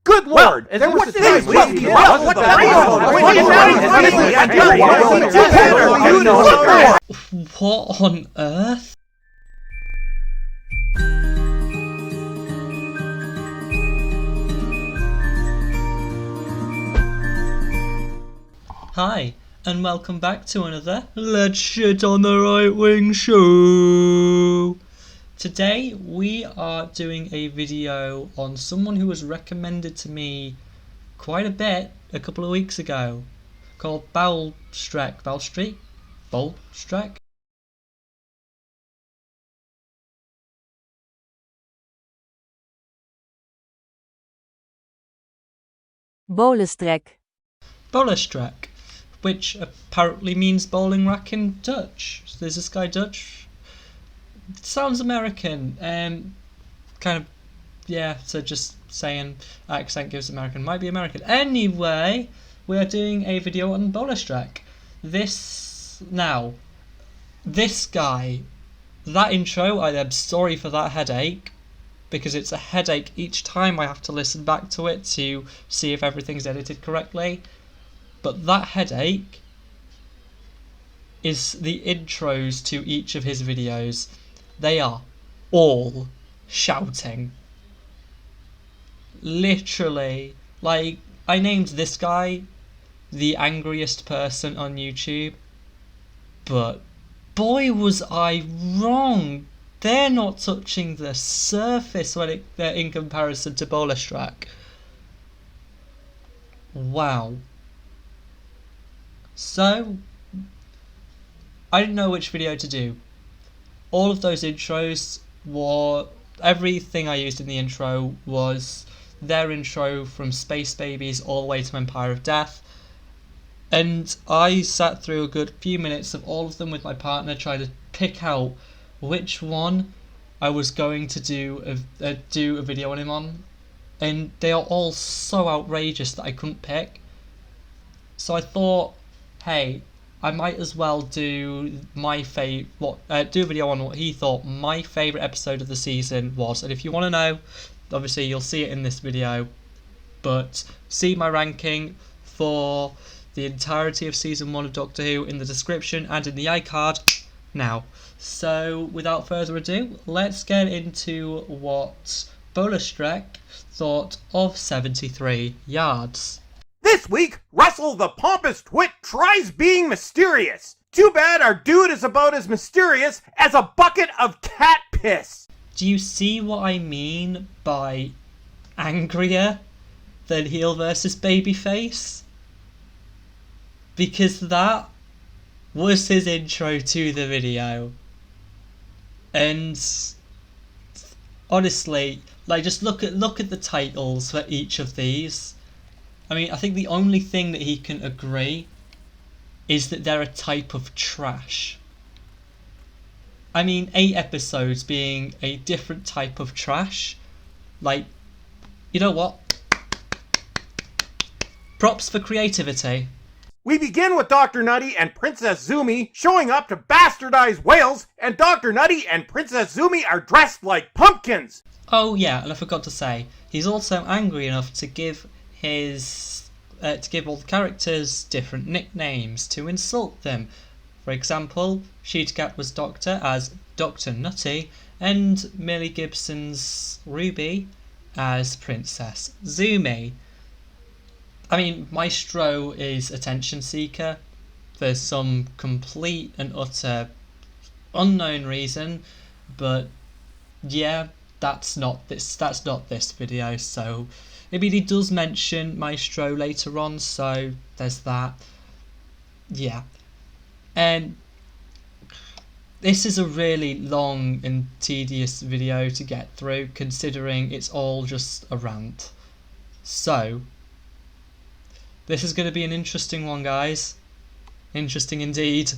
Good Lord! There was this week. What on earth? Hi, and welcome back to another Let's Shit on the Right Wing show. Today we are doing a video on someone who was recommended to me quite a bit a couple of weeks ago, called Bowlestrek. Bowlestrek? Bowlestrek, which apparently means bowling rack in Dutch. Is this guy Dutch? It sounds American. So just saying accent gives American. Might be American. Anyway, we are doing a video on Bowlestrek. This guy, that intro, I am sorry for that headache, because it's a headache each time I have to listen back to it to see if everything's edited correctly. But that headache is the intros to each of his videos. They are all shouting. Literally. Like, I named this guy the angriest person on YouTube, but boy was I wrong. They're not touching the surface when they're in comparison to Bowlestrek. Wow. So, I didn't know which video to do. All of those intros were... Everything I used in the intro was their intro from Space Babies all the way to Empire of Death. And I sat through a good few minutes of all of them with my partner trying to pick out which one I was going to do a video on him on. And they are all so outrageous that I couldn't pick. So I thought, hey, I might as well do a video on what he thought my favourite episode of the season was. And if you want to know, obviously you'll see it in this video, but see my ranking for the entirety of season 1 of Doctor Who in the description and in the iCard now. So without further ado, let's get into what Bowlestrek thought of 73 Yards. This week, Russell the pompous twit tries being mysterious. Too bad our dude is about as mysterious as a bucket of cat piss. Do you see what I mean by angrier than heel versus babyface? Because that was his intro to the video. And honestly, like, just look at the titles for each of these. I mean, I think the only thing that he can agree is that they're a type of trash. I mean, 8 episodes being a different type of trash. Like, you know what? Props for creativity. We begin with Dr. Nutty and Princess Zumi showing up to bastardize Wales, and Dr. Nutty and Princess Zumi are dressed like pumpkins. Oh yeah, and I forgot to say, he's also angry enough to give all the characters different nicknames to insult them. For example, Sheetcat was Doctor as Dr. Nutty, and Millie Gibson's Ruby as Princess Zumi. I mean, Maestro is attention seeker for some complete and utter unknown reason, but yeah, that's not this video. So I mean, he does mention Maestro later on, so there's that. Yeah. And this is a really long and tedious video to get through, considering it's all just a rant. So, this is going to be an interesting one, guys. Interesting indeed.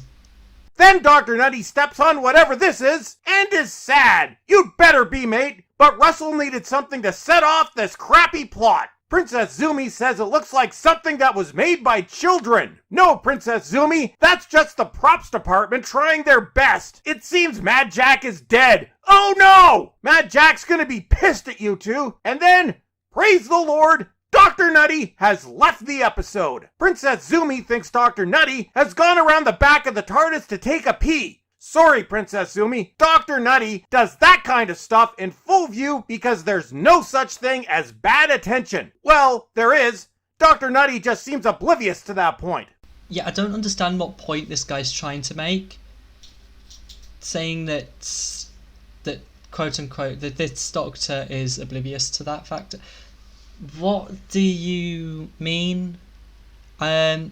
Then Dr. Nutty steps on whatever this is, and is sad. You'd better be, mate. But Russell needed something to set off this crappy plot. Princess Zumi says it looks like something that was made by children. No, Princess Zumi, that's just the props department trying their best. It seems Mad Jack is dead. Oh no! Mad Jack's gonna be pissed at you two, and then, praise the Lord, Dr. Nutty has left the episode. Princess Zumi thinks Dr. Nutty has gone around the back of the TARDIS to take a pee. Sorry, Princess Zumi, Dr. Nutty does that kind of stuff in full view because there's no such thing as bad attention. Well, there is. Dr. Nutty just seems oblivious to that point. Yeah, I don't understand what point this guy's trying to make. Saying that quote unquote that this doctor is oblivious to that fact. What do you mean? I'm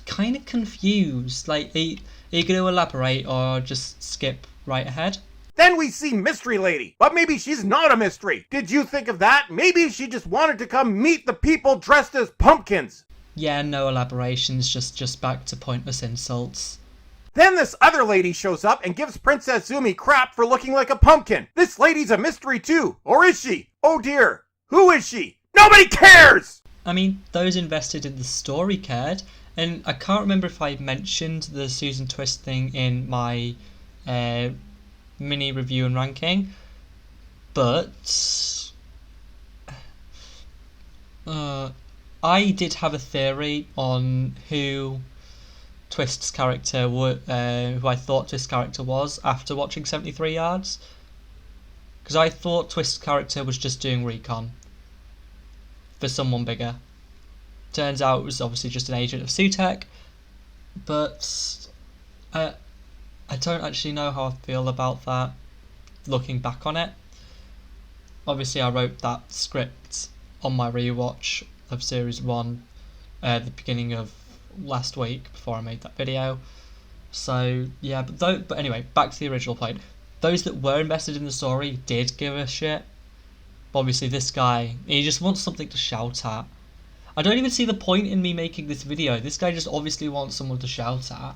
kind of confused. Like, are you going to elaborate or just skip right ahead? Then we see Mystery Lady, but maybe she's not a mystery. Did you think of that? Maybe she just wanted to come meet the people dressed as pumpkins. Yeah, no elaborations, just back to pointless insults. Then this other lady shows up and gives Princess Zumi crap for looking like a pumpkin. This lady's a mystery too, or is she? Oh dear, who is she? Nobody cares! I mean, those invested in the story cared, and I can't remember if I mentioned the Susan Twist thing in my mini review and ranking, but I did have a theory on who Twist's character who I thought Twist's character was after watching 73 Yards, because I thought Twist's character was just doing recon for someone bigger. Turns out it was obviously just an agent of Sutek, but I don't actually know how I feel about that looking back on it. Obviously I wrote that script on my rewatch of Series 1 at the beginning of last week before I made that video. So yeah, but anyway, back to the original point. Those that were invested in the story did give a shit. But obviously this guy, he just wants something to shout at. I don't even see the point in me making this video. This guy just obviously wants someone to shout at,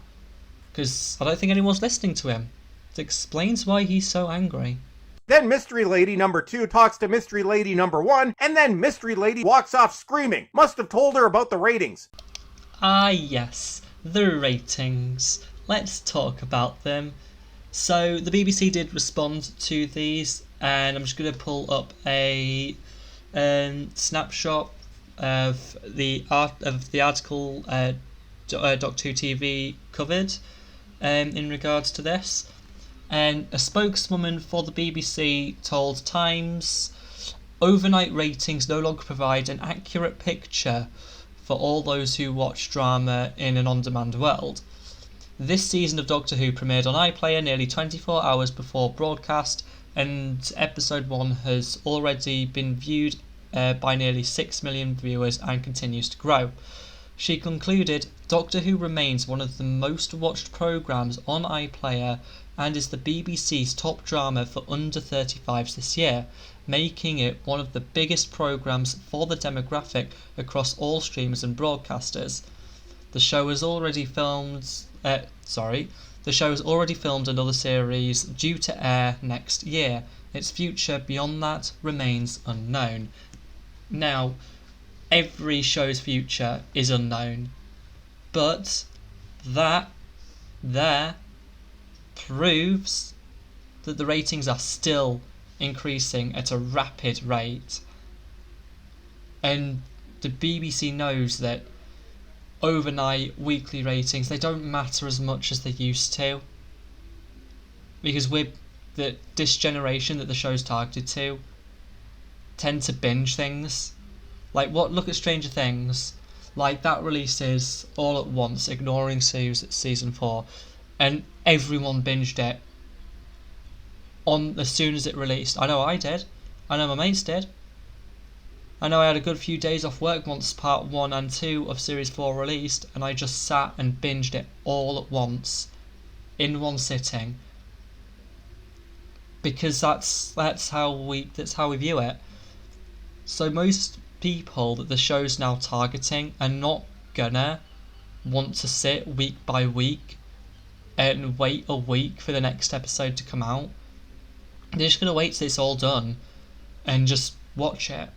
because I don't think anyone's listening to him. It explains why he's so angry. Then Mystery Lady number 2 talks to Mystery Lady number 1, and then Mystery Lady walks off screaming. Must have told her about the ratings. Ah yes, the ratings. Let's talk about them. So the BBC did respond to these, and I'm just going to pull up a snapshot of the article Doc2 TV covered in regards to this. And a spokeswoman for the BBC told Times, overnight ratings no longer provide an accurate picture for all those who watch drama in an on-demand world. This season of Doctor Who premiered on iPlayer nearly 24 hours before broadcast, and episode 1 has already been viewed by nearly 6 million viewers and continues to grow. She concluded, Doctor Who remains one of the most watched programmes on iPlayer and is the BBC's top drama for under 35s this year, making it one of the biggest programmes for the demographic across all streamers and broadcasters. The show has already filmed another series due to air next year. Its future beyond that remains unknown. Now, every show's future is unknown, but that there proves that the ratings are still increasing at a rapid rate, and the BBC knows that overnight weekly ratings, they don't matter as much as they used to, because this generation that the show's targeted to tend to binge things. Look at Stranger Things. Like, that releases all at once, ignoring season 4, and everyone binged it as soon as it released. I know I did. I know my mates did. I know I had a good few days off work once part 1 and 2 of series 4 released, and I just sat and binged it all at once in one sitting, because that's how we view it. So most people that the show's now targeting are not gonna want to sit week by week and wait a week for the next episode to come out. They're just gonna wait till it's all done and just watch it.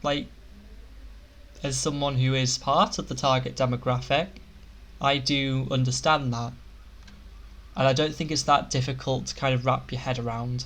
Like, as someone who is part of the target demographic, I do understand that, and I don't think it's that difficult to kind of wrap your head around.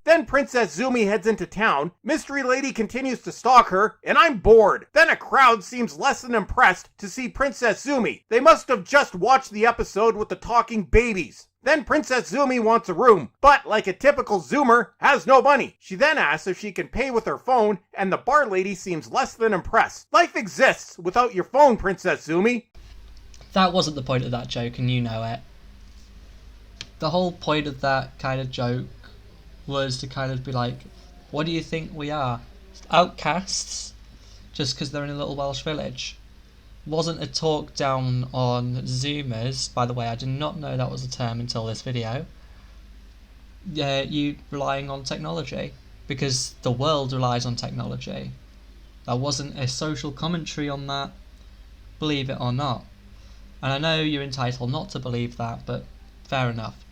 Then Princess Zumi heads into town, Mystery Lady continues to stalk her, and I'm bored. Then a crowd seems less than impressed to see Princess Zumi. They must have just watched the episode with the talking babies. Then Princess Zumi wants a room, but like a typical Zoomer, has no money. She then asks if she can pay with her phone, and the bar lady seems less than impressed. Life exists without your phone, Princess Zumi. That wasn't the point of that joke, and you know it. The whole point of that kind of joke was to kind of be like, what do you think we are? Outcasts? Just because they're in a little Welsh village? Wasn't a talk down on Zoomers. By the way, I did not know that was a term until this video. You relying on technology, because the world relies on technology. That wasn't a social commentary on that, believe it or not. And I know you're entitled not to believe that, but fair enough.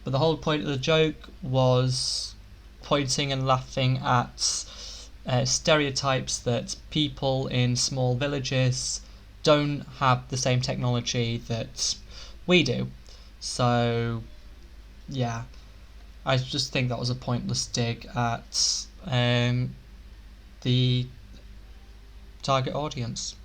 But the whole point of the joke was pointing and laughing at stereotypes that people in small villages don't have the same technology that we do. So, yeah, I just think that was a pointless dig at the target audience.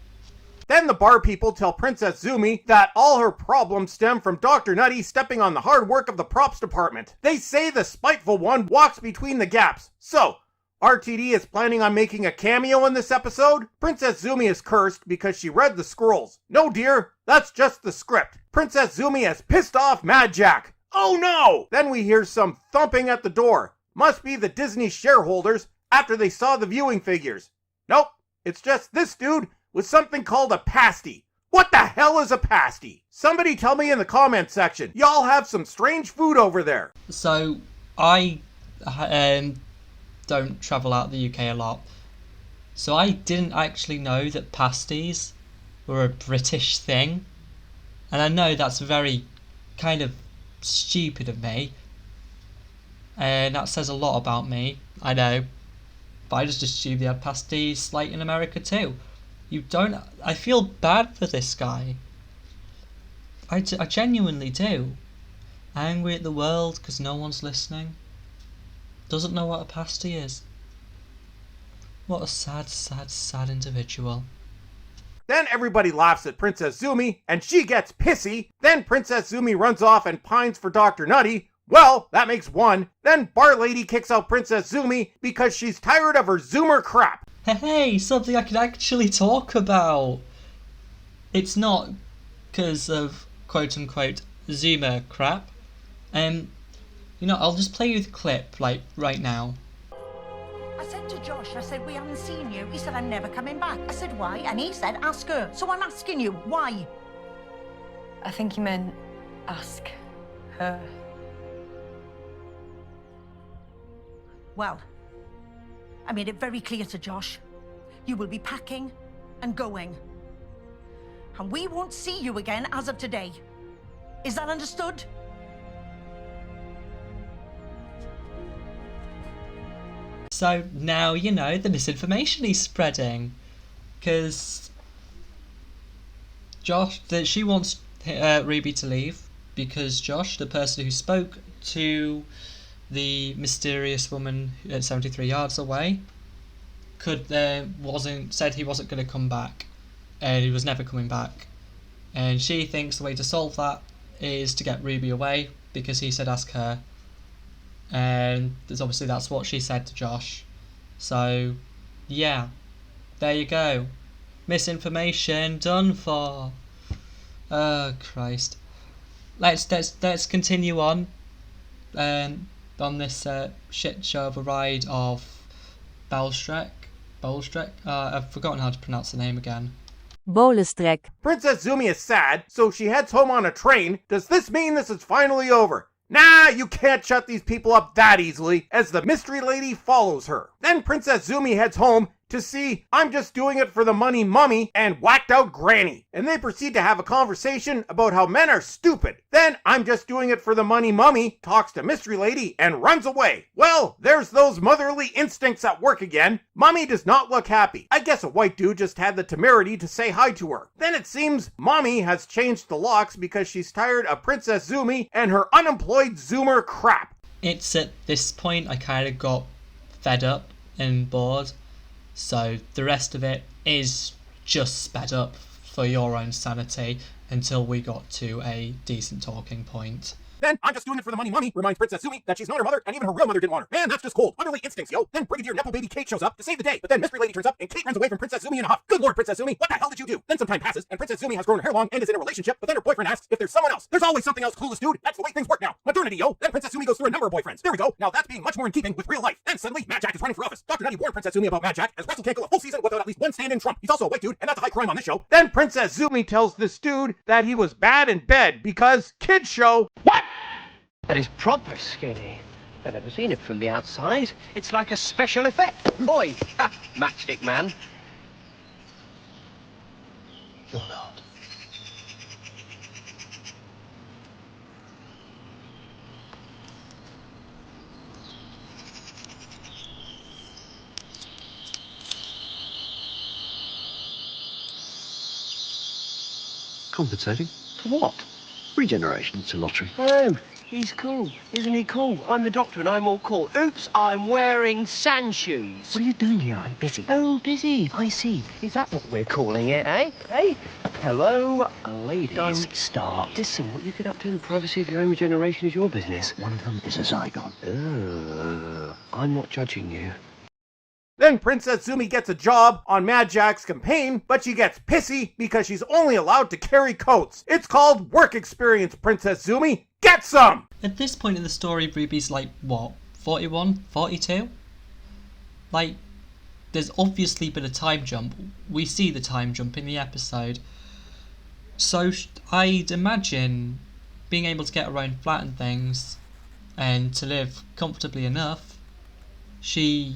Then the bar people tell Princess Zumi that all her problems stem from Dr. Nutty stepping on the hard work of the props department. They say the spiteful one walks between the gaps. So, RTD is planning on making a cameo in this episode? Princess Zumi is cursed because she read the scrolls. No, dear, that's just the script. Princess Zumi has pissed off Mad Jack. Oh no! Then we hear some thumping at the door. Must be the Disney shareholders after they saw the viewing figures. Nope, it's just this dude with something called a pasty. What the hell is a pasty? Somebody tell me in the comment section. Y'all have some strange food over there. So, I don't travel out of the UK a lot, so I didn't actually know that pasties were a British thing, and I know that's very kind of stupid of me, and that says a lot about me, I know, but I just assumed they had pasties like in America too. You don't. I feel bad for this guy. I genuinely do. Angry at the world because no one's listening. Doesn't know what a pasty is. What a sad, sad, sad individual. Then everybody laughs at Princess Zumi, and she gets pissy. Then Princess Zumi runs off and pines for Dr. Nutty. Well, that makes one. Then Bar Lady kicks out Princess Zumi because she's tired of her Zoomer crap. Hey, something I can actually talk about. It's not because of quote-unquote Zoomer crap. I'll just play you the clip, like, right now. I said to Josh, I said, we haven't seen you. He said, I'm never coming back. I said, why? And he said, ask her. So I'm asking you, why? I think he meant ask her. Well, I made it very clear to Josh. You will be packing and going. And we won't see you again as of today. Is that understood? So now you know the misinformation he's spreading. Because Josh, she wants Ruby to leave because Josh, the person who spoke to the mysterious woman at 73 yards away, said he wasn't going to come back, and he was never coming back. And she thinks the way to solve that is to get Ruby away because he said ask her. And obviously that's what she said to Josh. So, yeah, there you go. Misinformation done for. Oh Christ. Let's continue on. On this shit show of a ride of Bowlestrek. I've forgotten how to pronounce the name again. Bowlestrek. Princess Zumi is sad, so she heads home on a train. Does this mean this is finally over? Nah, you can't shut these people up that easily, as the mystery lady follows her. Then Princess Zumi heads home to see I'm Just Doing It for the Money Mummy and Whacked Out Granny. And they proceed to have a conversation about how men are stupid. Then I'm Just Doing It for the Money Mummy talks to Mystery Lady and runs away. Well, there's those motherly instincts at work again. Mommy does not look happy. I guess a white dude just had the temerity to say hi to her. Then it seems Mommy has changed the locks because she's tired of Princess Zumi and her unemployed Zoomer crap. It's at this point I kind of got fed up and bored, so the rest of it is just sped up for your own sanity until we got to a decent talking point. Then, I'm just doing it for the money mummy reminds Princess Sumi that she's not her mother and even her real mother didn't want her. Man, that's just cold. Motherly instincts, yo. Then Brigadier Nepo Baby Kate shows up to save the day, but then Mystery Lady turns up and Kate runs away from Princess Sumi in a huff. Good lord, Princess Sumi, what the hell did you do? Then some time passes and Princess Sumi has grown her hair long and is in a relationship, but then her boyfriend asks if there's someone else. There's always something else, clueless dude. That's the way things work now. Modernity, yo. Then Princess Sumi goes through a number of boyfriends. There we go. Now that's being much more in keeping with real life. Then suddenly, Mad Jack is running for office. Dr. Nutty warned Princess Sumi about Mad Jack, as Russell can't go a full season without at least one stand-in Trump. He's also a white dude, and that's a high crime on this show. Then Princess Sumi tells this dude that he was bad in bed because kids show. What? That is proper skinny. I've never seen it from the outside. It's like a special effect. Boy, matchstick man. You're not. Compensating? For what? Regeneration. It's a lottery. Oh, he's cool. Isn't he cool? I'm the doctor and I'm all cool. Oops, I'm wearing sand shoes. What are you doing here? I'm busy. Oh, busy. I see. Is that what we're calling it, eh? Hey? Hello, ladies. Don't start. Listen, what you get up to in the privacy of your own regeneration is your business. One of them is a Zygon. I'm not judging you. Then Princess Sumi gets a job on Mad Jack's campaign, but she gets pissy because she's only allowed to carry coats. It's called work experience, Princess Sumi. Get some! At this point in the story, Ruby's like, what, 41, 42? Like, there's obviously been a time jump. We see the time jump in the episode. So I'd imagine being able to get her own flat and things, and to live comfortably enough, she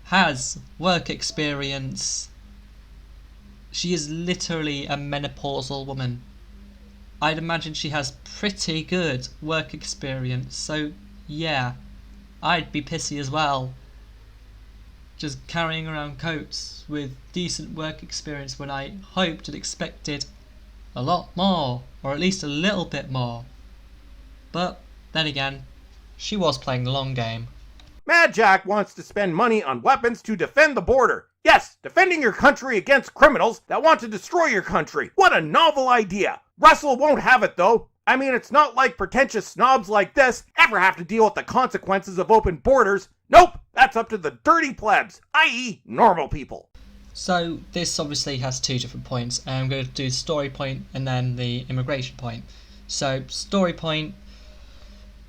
has work experience. She is literally a menopausal woman. I'd imagine she has pretty good work experience, so yeah, I'd be pissy as well. Just carrying around coats with decent work experience when I hoped and expected a lot more, or at least a little bit more. But then again, she was playing the long game. Mad Jack wants to spend money on weapons to defend the border. Yes, defending your country against criminals that want to destroy your country. What a novel idea. Russell won't have it though. I mean, it's not like pretentious snobs like this ever have to deal with the consequences of open borders. Nope, that's up to the dirty plebs, i.e. normal people. So this obviously has two different points. I'm going to do the story point and then the immigration point. So story point,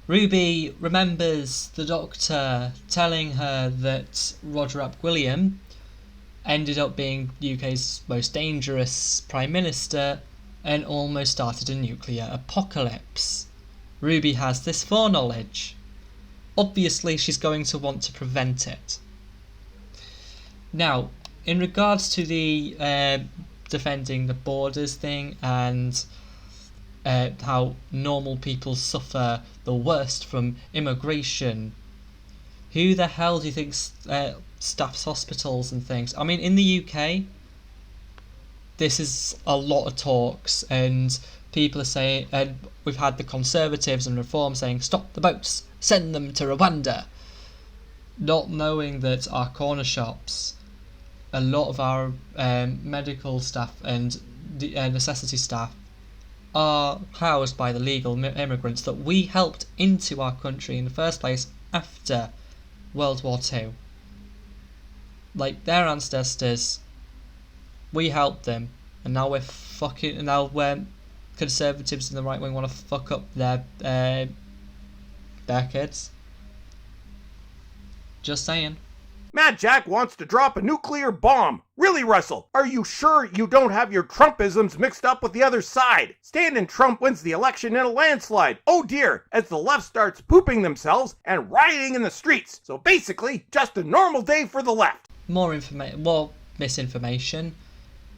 Ruby remembers the Doctor telling her that Roger Ap Gwilliam ended up being UK's most dangerous Prime Minister and almost started a nuclear apocalypse. Ruby has this foreknowledge. Obviously, she's going to want to prevent it. Now, in regards to the defending the borders thing and how normal people suffer the worst from immigration, who the hell do you think staffs hospitals and things? I mean, in the UK, this is a lot of talks, and people are saying, and we've had the Conservatives and Reform saying, stop the boats, send them to Rwanda, not knowing that our corner shops, a lot of our medical staff and necessity staff are housed by the legal immigrants that we helped into our country in the first place after World War II. Like, their ancestors, we helped them, and now we're Conservatives and the right wing want to fuck up their kids. Just saying. Mad Jack wants to drop a nuclear bomb. Really, Russell? Are you sure you don't have your Trumpisms mixed up with the other side? Stand-in Trump wins the election in a landslide. Oh dear, as the left starts pooping themselves and rioting in the streets. So basically, just a normal day for the left. More misinformation,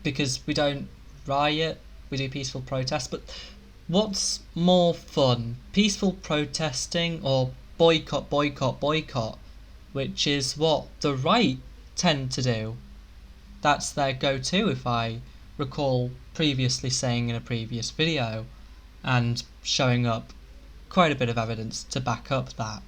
because we don't riot, we do peaceful protests. But what's more fun? Peaceful protesting or boycott, which is what the right tend to do. That's their go-to, if I recall previously saying in a previous video, and showing up quite a bit of evidence to back up that.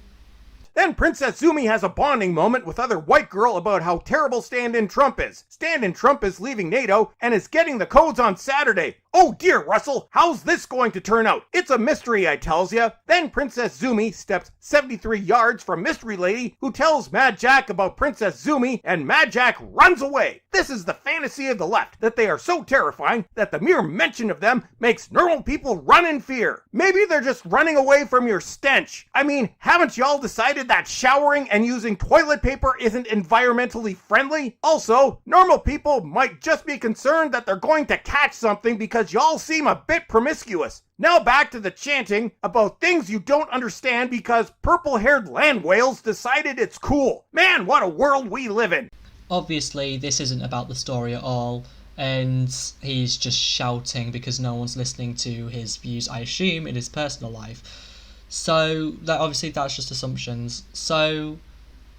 Then Princess Zumi has a bonding moment with other white girl about how terrible stand-in Trump is. Stand-in Trump is leaving NATO and is getting the codes on Saturday. Oh dear, Russell, how's this going to turn out? It's a mystery, I tells ya. Then Princess Zumi steps 73 yards from Mystery Lady, who tells Mad Jack about Princess Zumi, and Mad Jack runs away. This is the fantasy of the left, that they are so terrifying that the mere mention of them makes normal people run in fear. Maybe they're just running away from your stench. I mean, haven't y'all decided that showering and using toilet paper isn't environmentally friendly? Also, normal people might just be concerned that they're going to catch something because y'all seem a bit promiscuous. Now back to the chanting about things you don't understand because purple-haired land whales decided it's cool. Man, what a world we live in. Obviously, this isn't about the story at all, and he's just shouting because no one's listening to his views, I assume, in his personal life. So, that's just assumptions. So,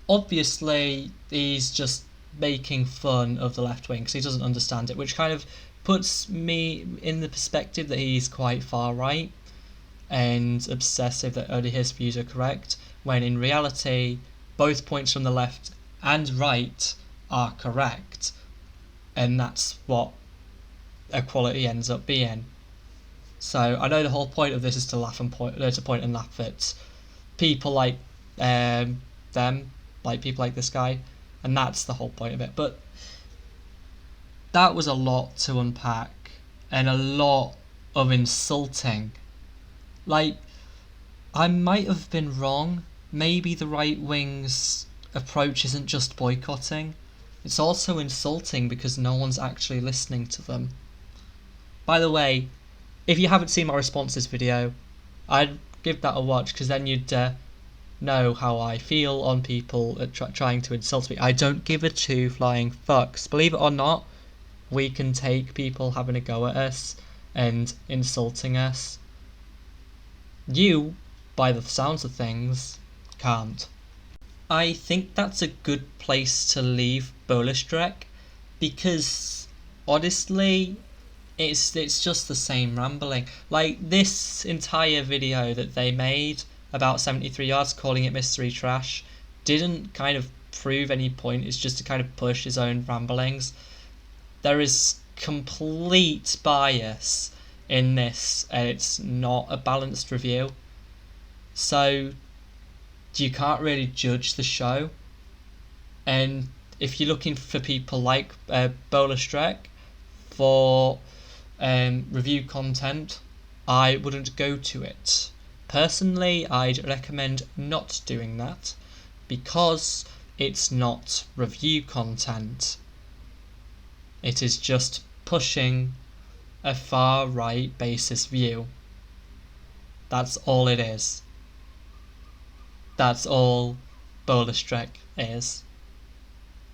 obviously, he's just making fun of the left wing because he doesn't understand it, which kind of puts me in the perspective that he's quite far right and obsessive that only his views are correct, when in reality, both points from the left and right are correct, and that's what equality ends up being. So I know the whole point of this is to point and laugh at people like them, like people like this guy, and that's the whole point of it. But that was a lot to unpack and a lot of insulting. Like, I might have been wrong. Maybe the right wing's approach isn't just boycotting. It's also insulting because no one's actually listening to them. By the way, if you haven't seen my response to this video, I'd give that a watch because then you'd know how I feel on people trying to insult me. I don't give a two flying fucks. Believe it or not, we can take people having a go at us and insulting us. You, by the sounds of things, can't. I think that's a good place to leave Bowlestrek because honestly, it's just the same rambling. Like, this entire video that they made about 73 yards, calling it mystery trash, didn't kind of prove any point. It's just to kind of push his own ramblings. There is complete bias in this, and it's not a balanced review. So you can't really judge the show. And if you're looking for people like Bowlestrek for review content, I wouldn't go to it. Personally, I'd recommend not doing that because it's not review content. It is just pushing a far right basis view. That's all it is. That's all Bowlestrek is.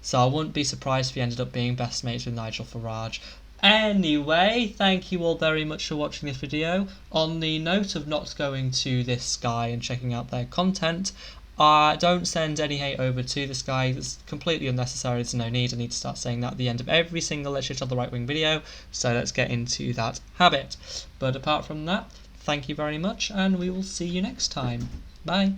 So I wouldn't be surprised if he ended up being best mates with Nigel Farage. Anyway, thank you all very much for watching this video. On the note of not going to this guy and checking out their content, don't send any hate over to this guy. It's completely unnecessary. There's no need. I need to start saying that at the end of every single Let's Shit on the Right Wing video. So let's get into that habit. But apart from that, thank you very much, and we will see you next time. Bye.